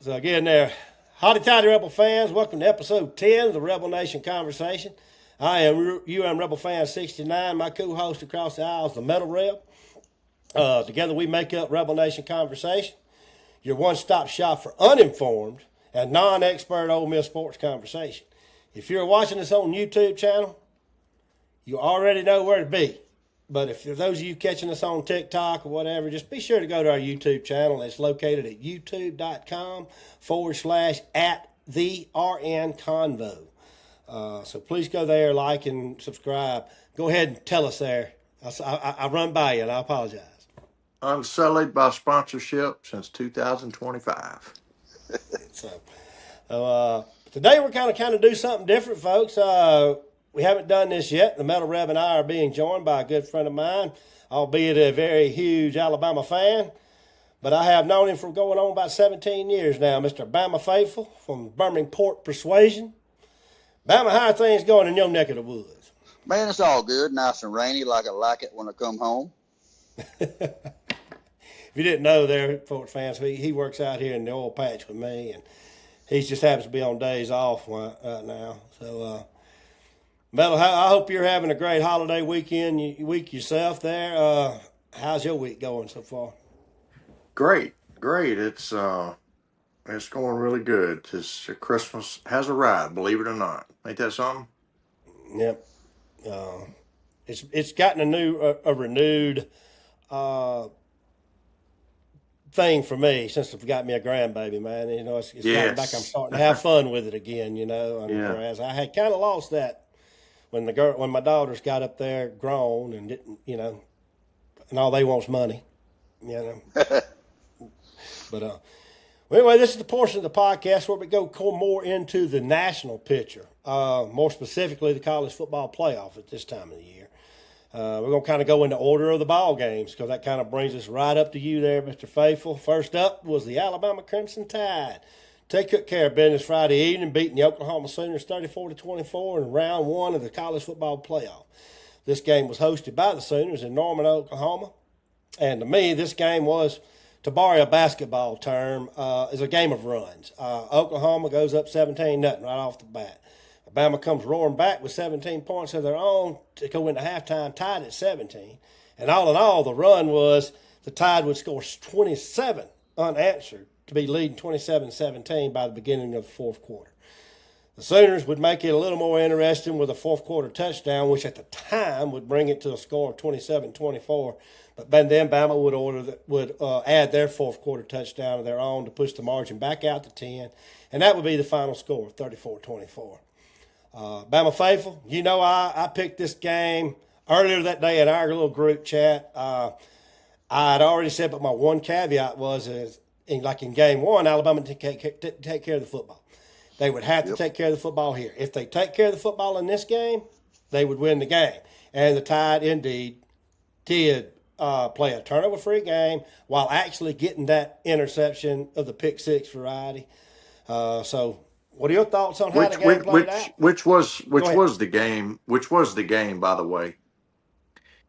So again there, howdy tidy Rebel fans, welcome to episode 10 of the Rebel Nation Conversation. I am Rebel Fan69, my co-host across the aisle is the Themetalreb. Together we make up Rebel Nation Conversation, your one-stop shop for uninformed and non-expert Ole Miss sports conversation. If you're watching us on YouTube channel, you already know where to be. But if for those of you catching us on TikTok or whatever, just be sure to go to our YouTube channel. It's located at youtube.com/@the-RN-Convo. So please go there, like and subscribe. Go ahead and tell us there. I run by you and I apologize. Unsullied by sponsorship since 2025. So today we're kind of do something different, folks. We haven't done this yet. The Themetalreb and I are being joined by a good friend of mine, albeit a very huge Alabama fan. But I have known him for going on about 17 years now, Mr. Bamafaithful from Birmingham Persuasion. Bama, how are things going in your neck of the woods? Man, it's all good. Nice and rainy like I like it when I come home. If you didn't know there, sports fans, he works out here in the oil patch with me, and he just happens to be on days off right now. So, Metal, I hope you're having a great holiday week yourself there. How's your week going so far? Great. It's going really good. Christmas has arrived, believe it or not. Ain't that something? Yep. It's gotten a renewed thing for me since I've got me a grandbaby, man. You know, it's Yes. like I'm starting to have fun with it again. You know, Yeah. whereas I had kind of lost that when my daughters got up there grown and didn't, you know, and all they want's money, you know. But anyway, this is the portion of the podcast where we go more into the national picture, more specifically the college football playoff at this time of the year. We're going to kind of go into order of the ball games because that kind of brings us right up to you there, Mr. Faithful. First up was the Alabama Crimson Tide. They took care of business Friday evening, beating the Oklahoma Sooners 34-24 in round one of the college football playoff. This game was hosted by the Sooners in Norman, Oklahoma. And to me, this game was, to borrow a basketball term, is a game of runs. Oklahoma goes up 17-0 right off the bat. Alabama comes roaring back with 17 points of their own to go into halftime tied at 17. And all in all, the run was the Tide would score 27 unanswered to be leading 27-17 by the beginning of the fourth quarter. The Sooners would make it a little more interesting with a fourth quarter touchdown, which at the time would bring it to a score of 27-24. But then Bama would add their fourth quarter touchdown of their own to push the margin back out to 10, and that would be the final score of 34-24. Bamafaithful, you know I picked this game earlier that day in our little group chat. I had already said, but my one caveat was in game one, Alabama didn't take care of the football. They would have to take care of the football here. If they take care of the football in this game, they would win the game. And the Tide indeed did play a turnover-free game while actually getting that interception of the pick six variety. So what are your thoughts on how the game played out? Which was the game? Which was the game, by the way?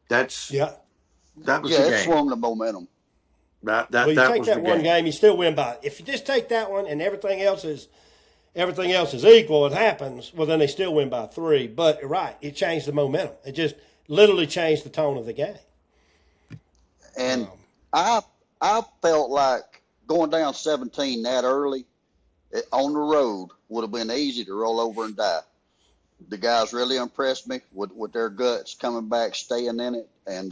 That was the game. It swung the momentum. Well, you take that one game, you still win by it. If you just take that one and everything else is equal, it happens, well, then they still win by 3. But you're right, it changed the momentum. It just literally changed the tone of the game. And I felt like going down 17 that early on the road would have been easy to roll over and die. The guys really impressed me with their guts coming back, staying in it. And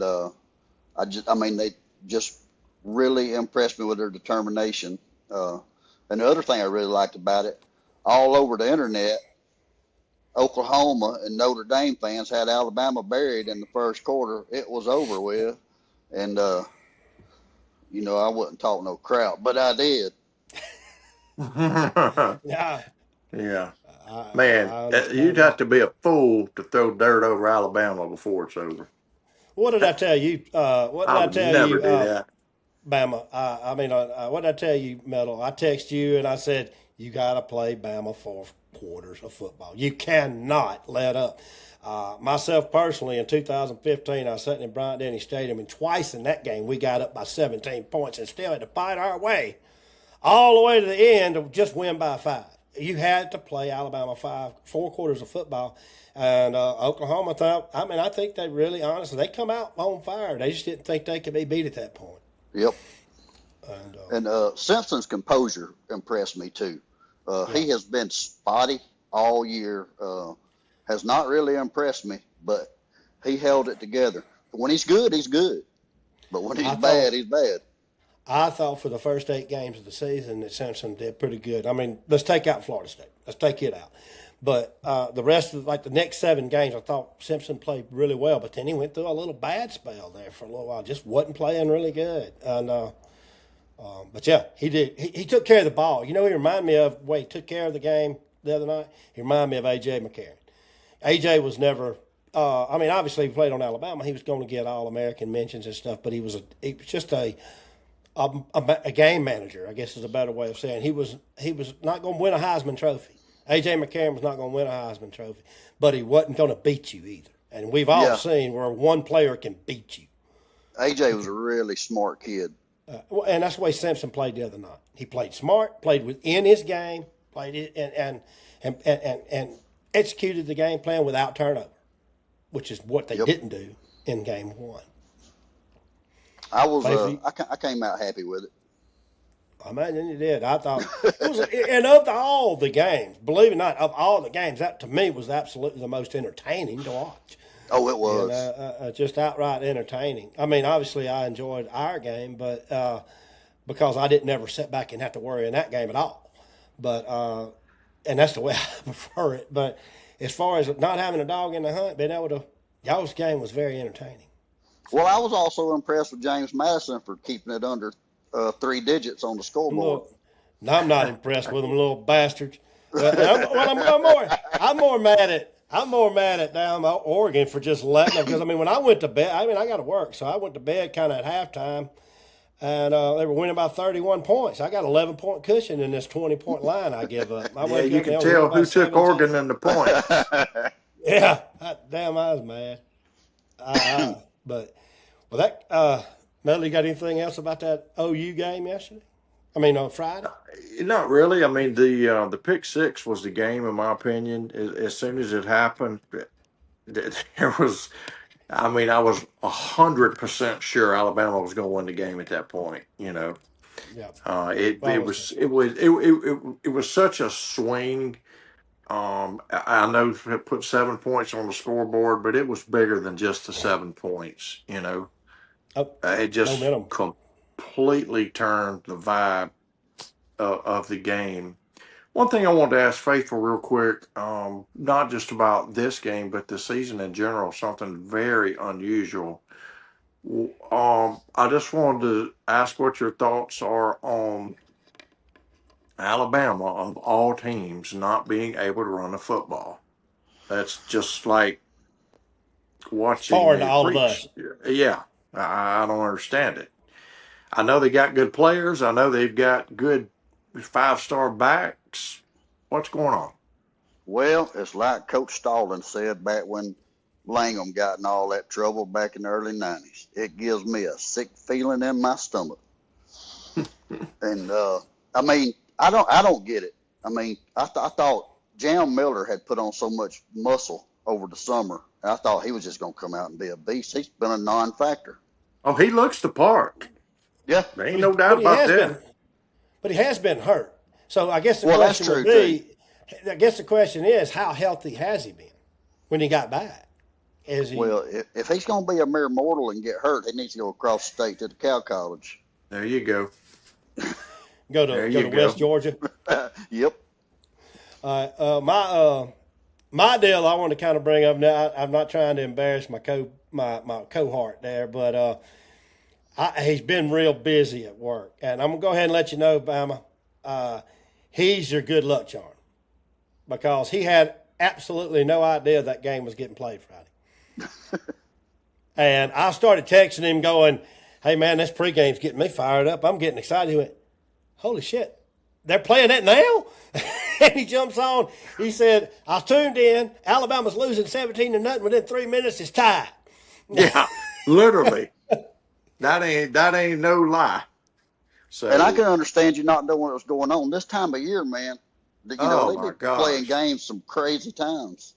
they just really impressed me with their determination. And the other thing I really liked about it, all over the internet, Oklahoma and Notre Dame fans had Alabama buried in the first quarter. It was over with. And, I wouldn't talk no crap, but I did. Yeah. Man, you'd have to be a fool to throw dirt over Alabama before it's over. What did I tell you? What did I tell you, do that. Bama? What did I tell you, Metal? I texted you and I said, you got to play Bama 4 quarters of football. You cannot let up. Myself personally, in 2015, I was sitting in Bryant-Denny Stadium, and twice in that game we got up by 17 points and still had to fight our way all the way to the end to just win by 5. You had to play Alabama 4 quarters of football. And Oklahoma thought, I think they really, honestly, they come out on fire. They just didn't think they could be beat at that point. Yep. And Simpson's composure impressed me too. He has been spotty all year. Has not really impressed me, but he held it together. When he's good, he's good. But when he's bad, he's bad. I thought for the first 8 games of the season that Simpson did pretty good. I mean, let's take out Florida State. Let's take it out. But the rest of, the next 7 games, I thought Simpson played really well. But then he went through a little bad spell there for a little while. Just wasn't playing really good. And but, yeah, he did. He took care of the ball. You know, he reminded me of the way he took care of the game the other night. He reminded me of A.J. McCarron. A.J. was never obviously he played on Alabama. He was going to get All-American mentions and stuff, but he was just a game manager, I guess is a better way of saying. He was not going to win a Heisman Trophy. A.J. McCarron was not going to win a Heisman Trophy, but he wasn't going to beat you either. And we've all seen where one player can beat you. A.J. was a really smart kid. And that's the way Simpson played the other night. He played smart, played within his game, played it, and executed the game plan without turnover, which is what they didn't do in game 1. I came out happy with it. I imagine you did. I thought it was, and of all the games, believe it or not, of all the games, that to me was absolutely the most entertaining to watch. Oh, it was. Just outright entertaining. I mean, obviously I enjoyed our game, but because I didn't ever sit back and have to worry in that game at all. But and that's the way I prefer it. But as far as not having a dog in the hunt, being able to, y'all's game was very entertaining. Well, I was also impressed with James Madison for keeping it under 3 digits on the scoreboard. No, I'm not impressed with them little bastards. I'm more mad at down Oregon for just letting them, because when I went to bed, I got to work, so I went to bed kind of at halftime, and they were winning by 31 points. I got 11-point cushion in this 20-point line I give up. You can tell who took Oregon in the points. Yeah, I was mad. But Melody, you got anything else about that OU game yesterday? On Friday? Not really. The pick six was the game, in my opinion. As soon as it happened, there was. I was 100% sure Alabama was going to win the game at that point. Yeah. It was such a swing. I know it put 7 points on the scoreboard, but it was bigger than just the 7 points. It just completely turned the vibe of the game. One thing I wanted to ask Faithful real quick, not just about this game, but the season in general, something very unusual. I just wanted to ask what your thoughts are on Alabama, of all teams, not being able to run the football. That's just like watching. Foreign to all of us. Yeah, I don't understand it. I know they got good players. I know they've got good 5-star backs. What's going on? Well, it's like Coach Stalin said back when Langham got in all that trouble back in the early 90s. It gives me a sick feeling in my stomach. And I don't get it. I thought Jam Miller had put on so much muscle over the summer. I thought he was just going to come out and be a beast. He's been a non-factor. Oh, he looks the part. Yeah. There ain't no doubt about that. But he has been hurt. So I guess the question would be, I guess the question is, how healthy has he been when he got back? Well, if he's going to be a mere mortal and get hurt, he needs to go across the state to the Cow College. There you go. Go to West Georgia. Yep. My deal I want to kind of bring up now. I'm not trying to embarrass my cohort there, but he's been real busy at work, and I'm gonna go ahead and let you know, Bama. He's your good luck charm, because he had absolutely no idea that game was getting played Friday. And I started texting him going, "Hey man, this pregame's getting me fired up. I'm getting excited." He went, "Holy shit, they're playing that now?" And he jumps on. He said, "I tuned in. Alabama's losing 17-0. Within 3 minutes, it's tied." Yeah, literally. That ain't no lie. And I So, can understand you not knowing what was going on this time of year, man. oh They my be playing gosh. games some crazy times.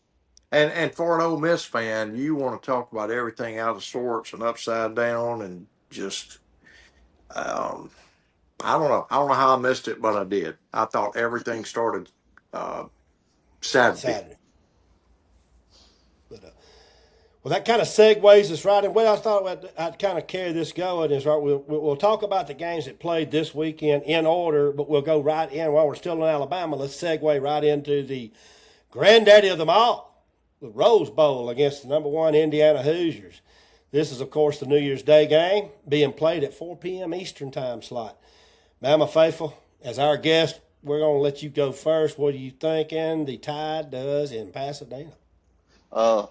And for an Ole Miss fan, you want to talk about everything out of sorts and upside down and just um, I don't know. I don't know how I missed it, but I did. I thought everything started uh, Saturday. Saturday. But well, that kind of segues us right in. Well, I thought I'd kind of carry this going is right. We'll talk about the games that played this weekend in order, but we'll go right in while we're still in Alabama. Let's segue right into the granddaddy of them all, the Rose Bowl against the number one Indiana Hoosiers. This is, of course, the New Year's Day game being played at 4 p.m. Eastern time slot. Bamafaithful, as our guest, we're going to let you go first. What are you thinking the Tide does in Pasadena?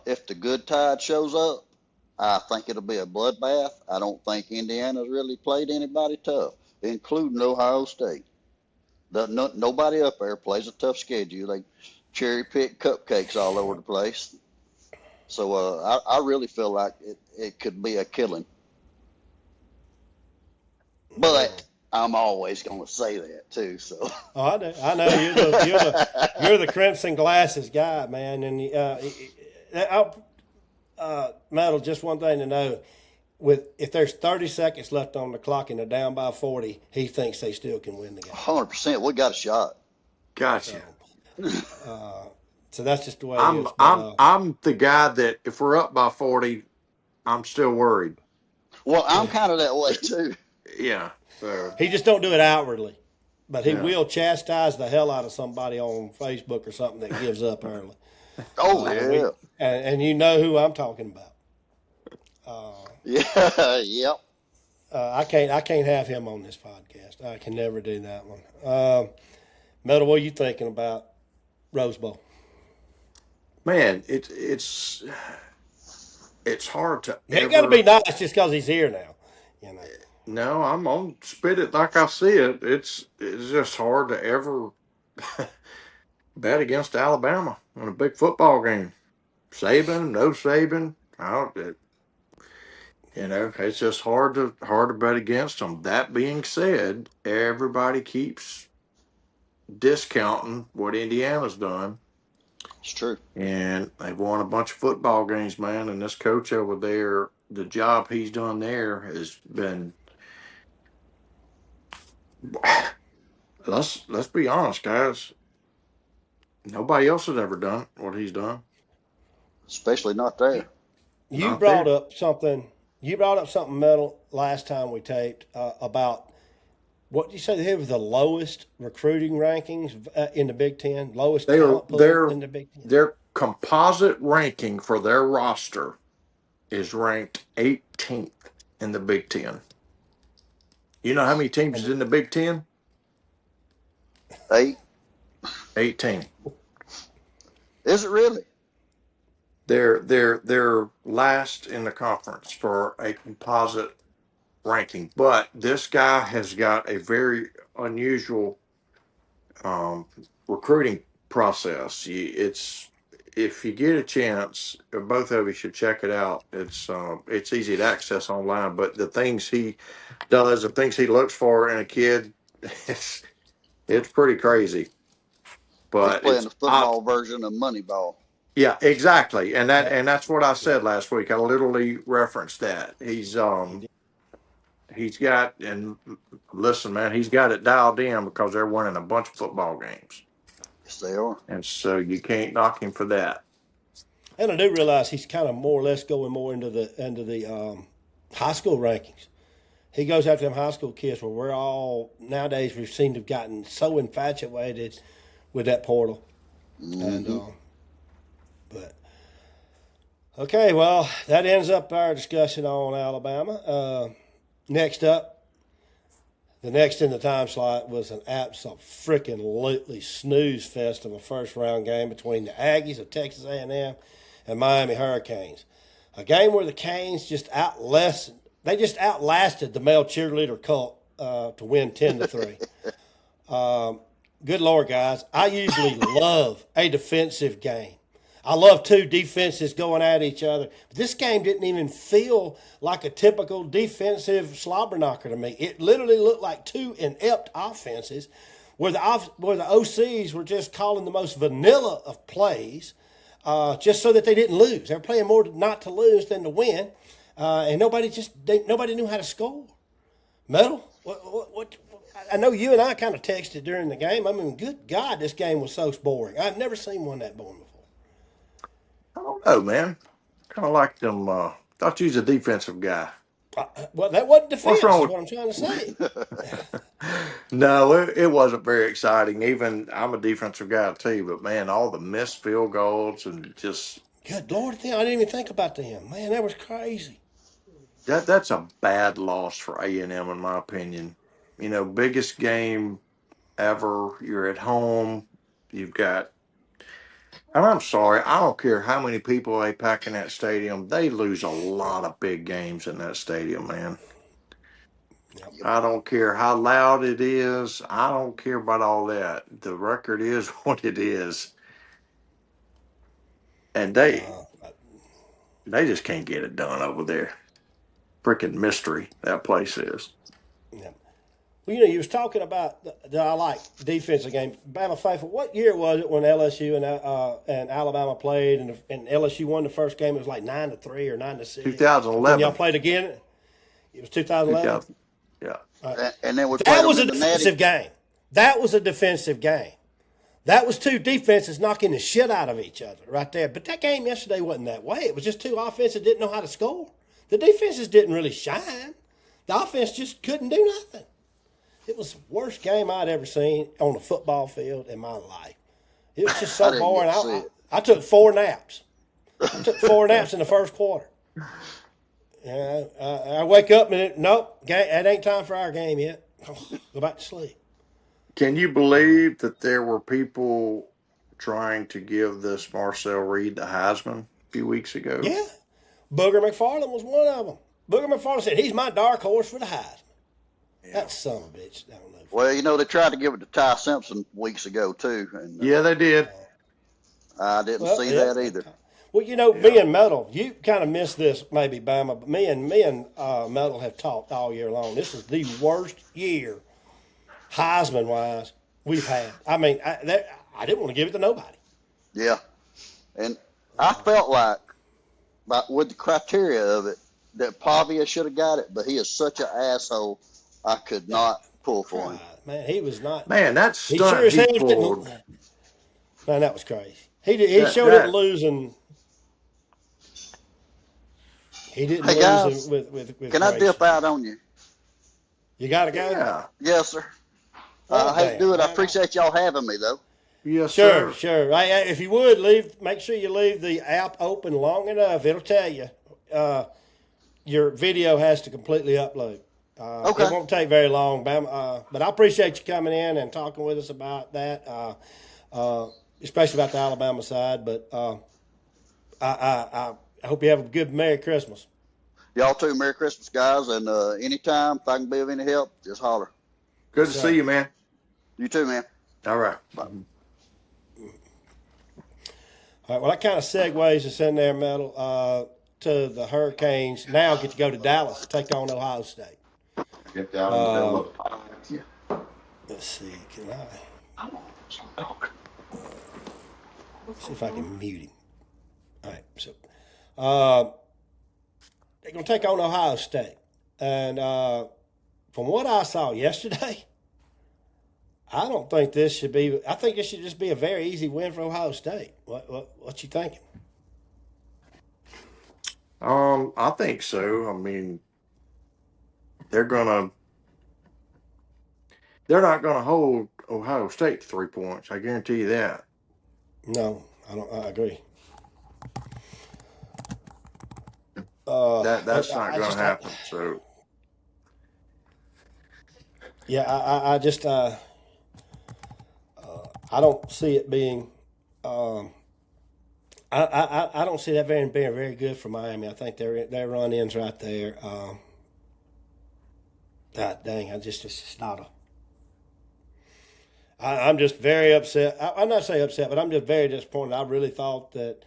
If the good Tide shows up, I think it'll be a bloodbath. I don't think Indiana's really played anybody tough, including Ohio State. Nobody up there plays a tough schedule. They cherry pick cupcakes all over the place. So I really feel like it could be a killing. But I'm always going to say that too. So. Oh, I do. I know you're the Crimson Glasses guy, man. And Metal, just one thing to know: if there's 30 seconds left on the clock and they're down by 40, he thinks they still can win the game. 100%. We got a shot. Gotcha. So that's just the way it is. I'm the guy that if we're up by 40, I'm still worried. Well, I'm kind of that way too. Yeah. So he just don't do it outwardly, but he will chastise the hell out of somebody on Facebook or something that gives up early. Oh yeah. And you know who I'm talking about. Yeah. Yep. I can't have him on this podcast. I can never do that one. Metal, what are you thinking about Rose Bowl? Man, it's hard to. It got to be nice just because he's here now. You know. No, I'm gonna spit it like I see it. It's just hard to ever bet against Alabama in a big football game. Saban, no Saban, it's just hard to bet against them. That being said, everybody keeps discounting what Indiana's done. It's true. And they've won a bunch of football games, man. And this coach over there, the job he's done there has been. Let's be honest, guys. Nobody else has ever done what he's done. Especially not there. You brought up something, Metal, last time we taped about what did you say? They have the lowest recruiting rankings in the Big Ten, lowest talent pool in the Big Ten. Their composite ranking for their roster is ranked 18th in the Big Ten. You know how many teams is in the Big Ten? 18. Is it really? They're last in the conference for a composite ranking, but this guy has got a very unusual recruiting process. If you get a chance, both of you should check it out. It's easy to access online, but the things he does, the things he looks for in a kid, it's pretty crazy. But he's playing the football version of Moneyball. Yeah, exactly, and that's what I said last week. I literally referenced that. He's got, and listen, man, he's got it dialed in because they're winning a bunch of football games. Yes, they are. And so you can't knock him for that. And I do realize he's kind of more or less going more into the high school rankings. He goes after them high school kids where we're all nowadays we seem to have gotten so infatuated with that portal. Mm-hmm. And but okay, well that ends up our discussion on Alabama. Next up, the next in the time slot was an absolute freaking snooze fest of a first round game between the Aggies of Texas A&M and Miami Hurricanes. A game where the Canes just outlasted the male cheerleader cult to win 10-3. Good Lord, guys! I usually love a defensive game. I love two defenses going at each other. But this game didn't even feel like a typical defensive slobber knocker to me. It literally looked like two inept offenses where the OCs were just calling the most vanilla of plays just so that they didn't lose. They were playing more not to lose than to win. And nobody knew how to score. Metal, what I know you and I kind of texted during the game. I mean, good God, this game was so boring. I've never seen one that boring before. I don't know, man. Kind of like them. Thought you was a defensive guy. Well, that wasn't defense, What's wrong is with? what I'm trying to say. No, it wasn't very exciting. Even I'm a defensive guy too, but man, all the missed field goals and just Good Lord, I didn't even think about them. Man, that was crazy. that's a bad loss for A&M in my opinion. Biggest game ever. You're at home. You've got. And I'm sorry, I don't care how many people they pack in that stadium. They lose a lot of big games in that stadium, man. Yep. I don't care how loud it is. I don't care about all that. The record is what it is. And they just can't get it done over there. Freaking mystery that place is. Yep. Well, you was talking about that I like defensive games. Bamafaithful, what year was it when LSU and Alabama played and LSU won the first game? It was like 9-3 or 9-6. 2011. When y'all played again, it was 2011. Yeah. And then we played That was a them in the defensive Natty. game. That was a defensive game. That was two defenses knocking the shit out of each other right there. But that game yesterday wasn't that way. It was just two offenses that didn't know how to score. The defenses didn't really shine. The offense just couldn't do nothing. It was the worst game I'd ever seen on a football field in my life. It was just so boring. I took 4 naps. I took 4 naps in the first quarter. I wake up and nope, it ain't time for our game yet. Go back to sleep. Can you believe that there were people trying to give this Marcel Reed the Heisman a few weeks ago? Yeah. Booger McFarland was one of them. Booger McFarland said he's my dark horse for the Heisman. Yeah. That son of a bitch. I don't know. Well, they tried to give it to Ty Simpson weeks ago too. And, yeah, they did. I didn't see that either. Well, me and Metal, you kind of missed this maybe, Bama, but me and Metal have talked all year long. This is the worst year, Heisman-wise, we've had. I mean, I didn't want to give it to nobody. Yeah. And I felt like, with the criteria of it, that Pavia should have got it, but he is such an asshole, I could not pull for him. Man, he was not. Man, that stunt he sure as hell pulled. Man, that was crazy. He showed it losing. He didn't lose guys, with can grace. I dip out on you? You got to go? Yeah. Yes, sir. I hate to do it. I appreciate y'all having me, though. Yes, sure, sir. Sure. If you would, make sure you leave the app open long enough. It'll tell you your video has to completely upload. Okay. It won't take very long, but I appreciate you coming in and talking with us about that, especially about the Alabama side. But I hope you have a good Merry Christmas. Y'all too. Merry Christmas, guys. And anytime, if I can be of any help, just holler. Good to see you, man. You too, man. All right. Bye. All right, well, that kind of segues us in there, Metal, to the Hurricanes. Now get to go to Dallas to take on Ohio State. Get down in the middle of the pile. Yeah. Let's see, can I? See if I can mute him. All right, so they're going to take on Ohio State. And from what I saw yesterday, I don't think this should be – I think this should just be a very easy win for Ohio State. What you thinking? I think so. I mean, they're not gonna hold Ohio State to 3 points. I guarantee you that. No, I don't. I agree. That's not going to happen. So, yeah, I just I don't see it being. I don't see that being very good for Miami. I think their run ins right there. God dang, it's just not a. I'm just very upset. I'm not saying upset, but I'm just very disappointed. I really thought that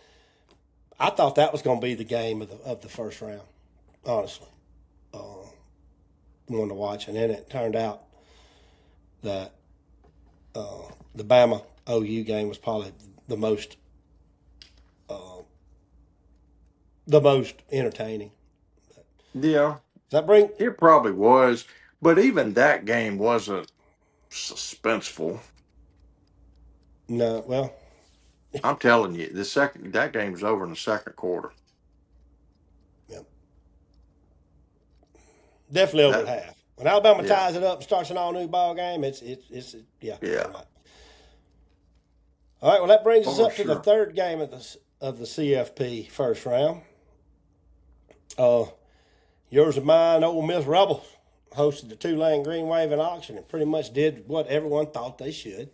was going to be the game of the first round. Honestly, one to watch, and then it turned out that the Bama OU game was probably the most entertaining. Yeah, Does that bring? it probably was, but even that game wasn't suspenseful. No, well, I'm telling you, that game was over in the second quarter. yeah, definitely over at That half. When Alabama yeah, ties it up and starts an all new ball game, it's yeah, yeah, you're right. All right, well that brings us for up to the sure. third game of the CFP first round. Yours and mine, Ole Miss Rebels, hosted the Tulane Green Wave in auction and pretty much did what everyone thought they should.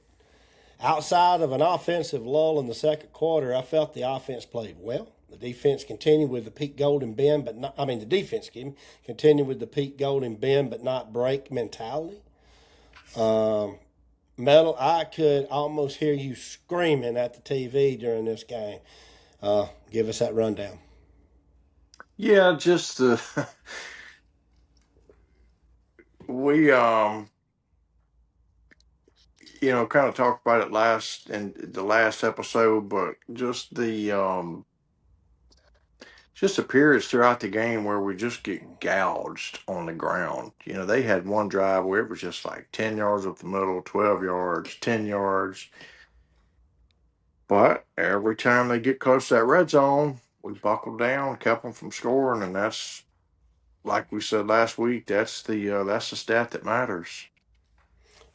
Outside of an offensive lull in the second quarter, I felt the offense played well. The defense continued with the Pete Golding bend, but not. I mean, the defense continued with the Pete Golding bend, but not break mentality. Metal, I could almost hear you screaming at the TV during this game. Give us that rundown. Yeah, just we kind of talked about it last in the last episode, but just the periods throughout the game where we just get gouged on the ground. They had one drive where it was just like 10 yards up the middle, 12 yards, 10 yards. But every time they get close to that red zone, we buckled down, kept them from scoring, and that's like we said last week. That's the stat that matters.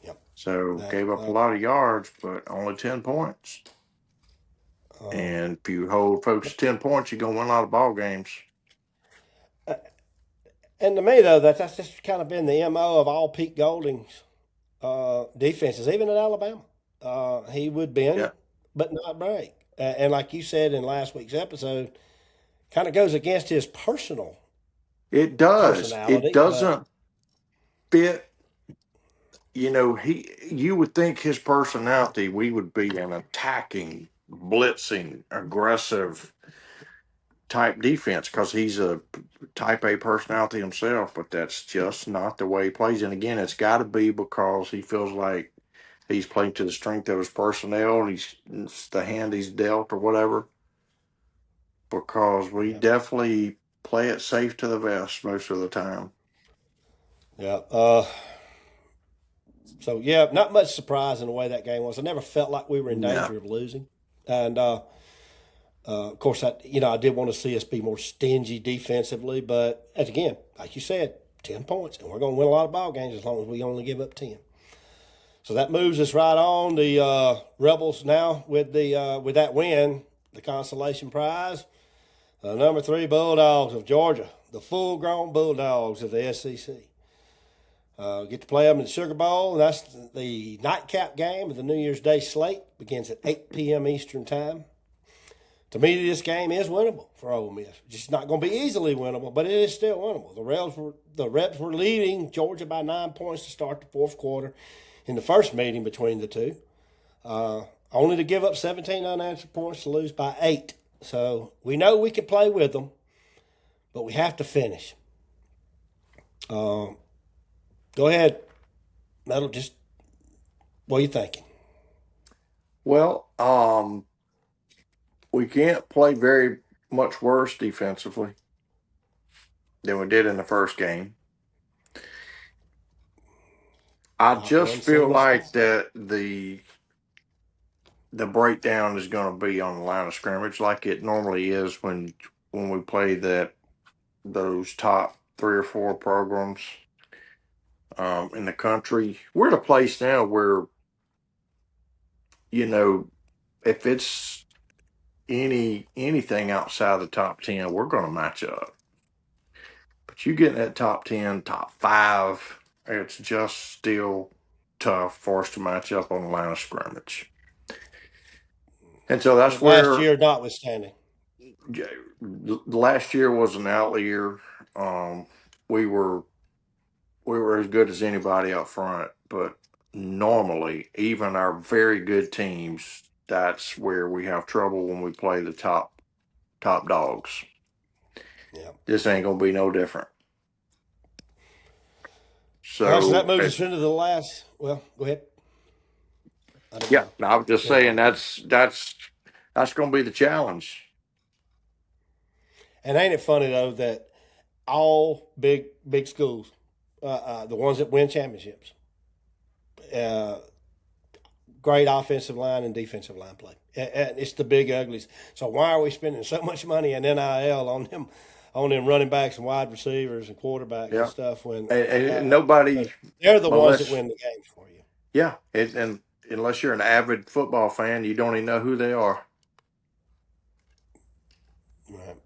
Yep. So That, gave up a lot of yards, but only 10 points. And if you hold folks to 10 points, you're gonna win a lot of ball games. and to me, though, that's just kind of been the MO of all Pete Golding's defenses, even at Alabama. He would bend, Yeah, but not break. And like you said in last week's episode, kind of goes against his personal it does. It personality. But doesn't fit. You would think his personality, we would be an attacking, blitzing, aggressive type defense because he's a type A personality himself, but that's just not the way he plays. And again, it's got to be because he feels like he's playing to the strength of his personnel and it's the hand he's dealt or whatever. Because we yeah, definitely play it safe to the vest most of the time. yeah. So yeah, not much surprise in the way that game was. I never felt like we were in No. danger of losing, and of course, I did want to see us be more stingy defensively. But as again, like you said, 10 points, and we're going to win a lot of ball games as long as we only give up 10. So that moves us right on. The Rebels now with that win, the consolation prize, the number 3 Bulldogs of Georgia, the full-grown Bulldogs of the SEC. Get to play them in the Sugar Bowl, and that's the nightcap game of the New Year's Day slate. Begins at 8 p.m. Eastern Time. To me, this game is winnable for Ole Miss. Just not going to be easily winnable, but it is still winnable. The Rebs were leading Georgia by 9 points to start the fourth quarter in the first meeting between the two, only to give up 17 unanswered points to lose by 8. So we know we can play with them, but we have to finish. Go ahead, Metal. Just what are you thinking? Well, we can't play very much worse defensively than we did in the first game. I Not just one feel single like stop. that the breakdown is going to be on the line of scrimmage, like it normally is when we play those top 3 or 4 programs in the country. We're at a place now where if it's anything outside the top 10, we're going to match up. But you get in that top 10, top 5, it's just still tough for us to match up on the line of scrimmage. And so that's Last where year, notwithstanding. last year was an outlier. We were as good as anybody up front, but normally, even our very good teams, that's where we have trouble when we play the top dogs. Yeah. This ain't gonna be no different. All right, so that So moves us into the last. Well, go ahead. yeah, I was just Go ahead. saying that's gonna be the challenge. And ain't it funny though that all big schools, the ones that win championships, great offensive line and defensive line play. And it's the big uglies. So why are we spending so much money in NIL on them running backs and wide receivers and quarterbacks and stuff when And nobody, they're the ones that unless win the games for you. and unless you're an avid football fan, you don't even know who they are. Right.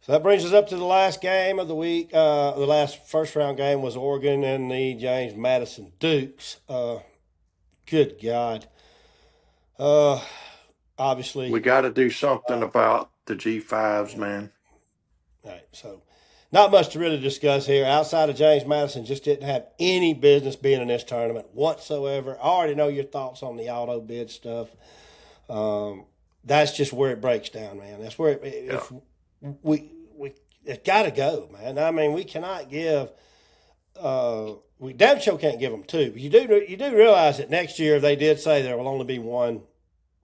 So that brings us up to the last game of the week. The last first round game was Oregon and the James Madison Dukes. Good God. Obviously. We got to do something about the G5s, man. All right. So not much to really discuss here. Outside of James Madison, just didn't have any business being in this tournament whatsoever. I already know your thoughts on the auto bid stuff. That's just where it breaks down, man. That's where if it's got to go, man. I mean, we cannot give. We damn sure can't give them two. But you do realize that next year they did say there will only be one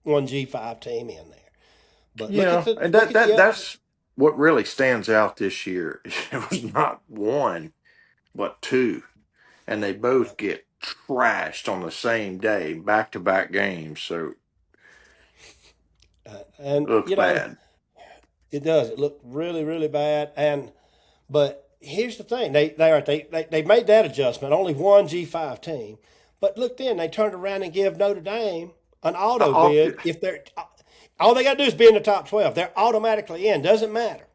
G5 team in there. But that's what really stands out this year. It was not one, but two, and they both get trashed on the same day, back-to-back games. So and it looks bad. It does. It looked really, really bad. But here's the thing: they made that adjustment. Only one G5 team. But look, then they turned around and give Notre Dame an auto bid. If they're all they got to do is be in the top 12, they're automatically in. Doesn't matter.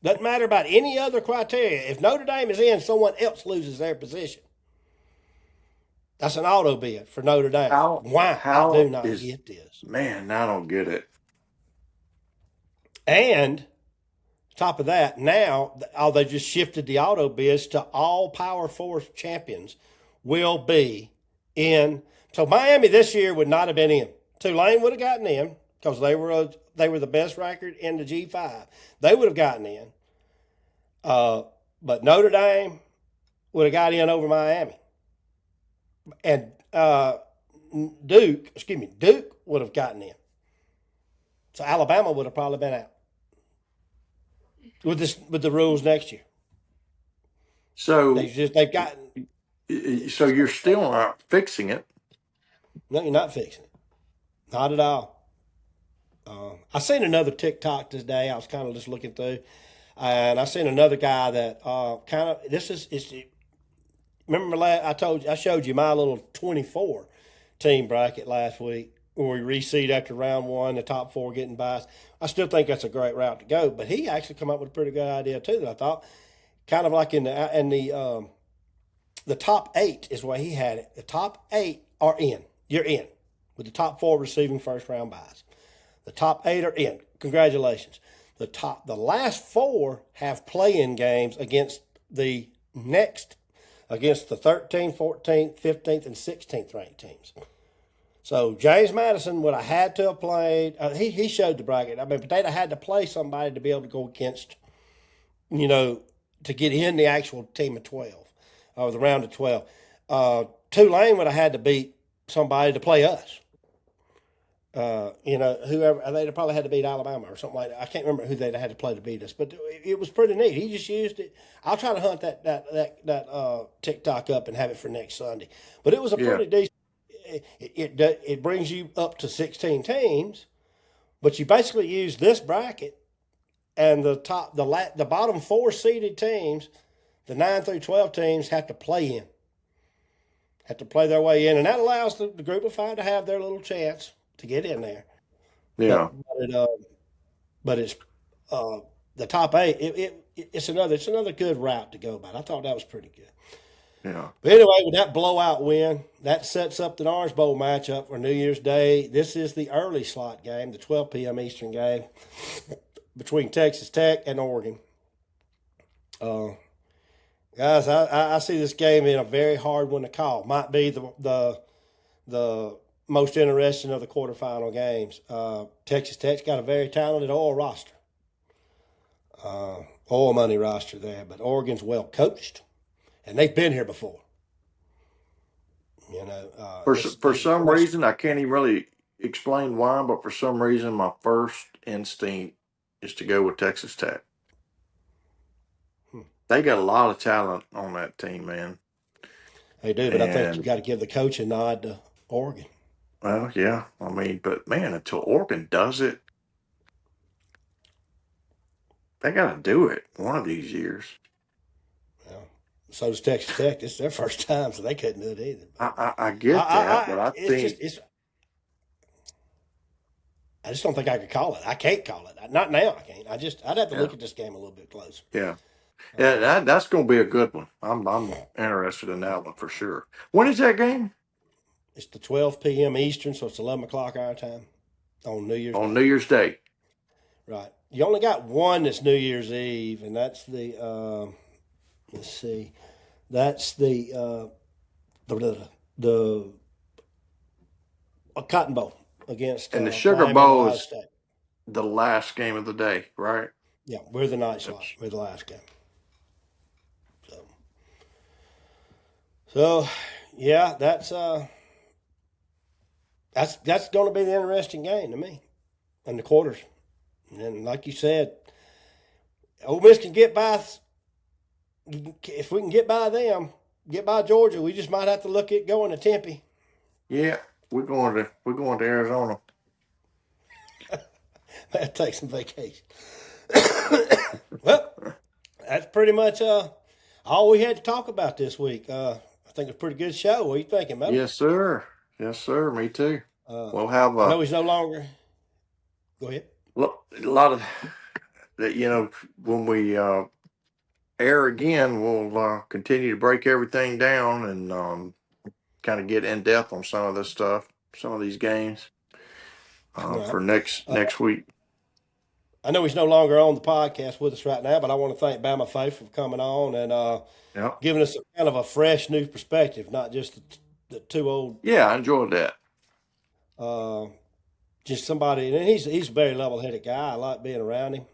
Doesn't matter about any other criteria. If Notre Dame is in, someone else loses their position. That's an auto bid for Notre Dame. Why? I do not get this. Man, I don't get it. And top of that, now they just shifted the auto bids to all Power Four champions will be in. So Miami this year would not have been in. Tulane would have gotten in because they were the best record in the G5. They would have gotten in. But Notre Dame would have got in over Miami. And Duke would have gotten in. So Alabama would have probably been out with the rules next year. So they've gotten. So you're still not fixing it. No, you're not fixing it. Not at all. I seen another TikTok today. I was kind of just looking through, and I seen another guy that kind of remember I showed you my little 24 team bracket last week where we reseed after round one, the top four getting buys. I still think that's a great route to go, but he actually come up with a pretty good idea too that I thought kind of like in the top 8 is where he had it. The top 8 are in. You're in with the top 4 receiving first round buys. The top 8 are in. Congratulations. The last 4 have play-in games against the 13th, 14th, 15th, and 16th ranked teams. So James Madison would have had to have played. He showed the bracket. I mean, but they'd have had to play somebody to be able to go against, to get in the actual team of 12 or the round of 12. Tulane would have had to beat somebody to play us. Whoever they'd probably had to beat Alabama or something like that. I can't remember who they'd had to play to beat us, but it was pretty neat. He just used it. I'll try to hunt that TikTok up and have it for next Sunday. But it was a pretty decent. It brings you up to 16 teams, but you basically use this bracket and the bottom 4 seeded teams, the 9 through 12 teams have to play their way in, and that allows the group of 5 to have their little chance to get in there. Yeah. But it's the top 8. It's another good route to go by. I thought that was pretty good. Yeah. But anyway, with that blowout win, that sets up the Orange Bowl matchup for New Year's Day. This is the early slot game, the 12 p.m. Eastern game between Texas Tech and Oregon. Guys, I see this game being a very hard one to call. Might be the most interesting of the quarterfinal games. Texas Tech's got a very talented oil roster, oil money roster there, but Oregon's well coached, and they've been here before. You know, For some reason, I can't even really explain why, but for some reason, my first instinct is to go with Texas Tech. They got a lot of talent on that team, man. They do, but I think you've got to give the coach a nod to Oregon. Well, yeah. I mean, but man, until Oregon does it, they got to do it one of these years. Yeah. So does Texas Tech. It's their first time, so they couldn't do it either. I get that, but I think I just don't think I could call it. I can't call it. Not now. I can't. I'd have to look at this game a little bit closer. Yeah. Yeah, that's going to be a good one. I'm interested in that one for sure. When is that game? It's the 12 p.m. Eastern, so it's 11 o'clock our time on New Year's Day. On New Year's Day. Right. You only got one that's New Year's Eve, and that's the let's see, that's the Cotton Bowl against and the Sugar Bowl is the last game of the day, right? Yeah, we're the night slot. We're the last game. So yeah, that's going to be the interesting game to me, in the quarters. And like you said, Ole Miss can get by. If we can get by them, get by Georgia, we just might have to look at going to Tempe. Yeah, we're going to Arizona. Take some vacation. Well, that's pretty much all we had to talk about this week. I think it's a pretty good show. What are you thinking, man? Yes, sir. Yes, sir. Me too. We'll have. I know he's no longer. Go ahead. A lot of that. You know, when we air again, we'll continue to break everything down and kind of get in depth on some of this stuff, some of these games right. For next week. I know he's no longer on the podcast with us right now, but I want to thank Bamafaithful for coming on and giving us kind of a fresh new perspective, not just the two old. Yeah, I enjoyed that. Just somebody, and he's a very level-headed guy. I like being around him.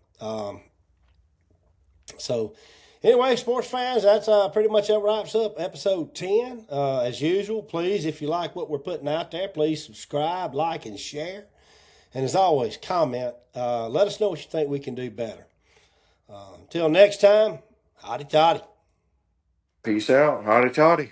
So anyway, sports fans, that's pretty much that wraps up episode 10. As usual, please, if you like what we're putting out there, please subscribe, like, and share. And as always, comment. Let us know what you think we can do better. Until next time, hotty toddy. Peace out. Hotty toddy.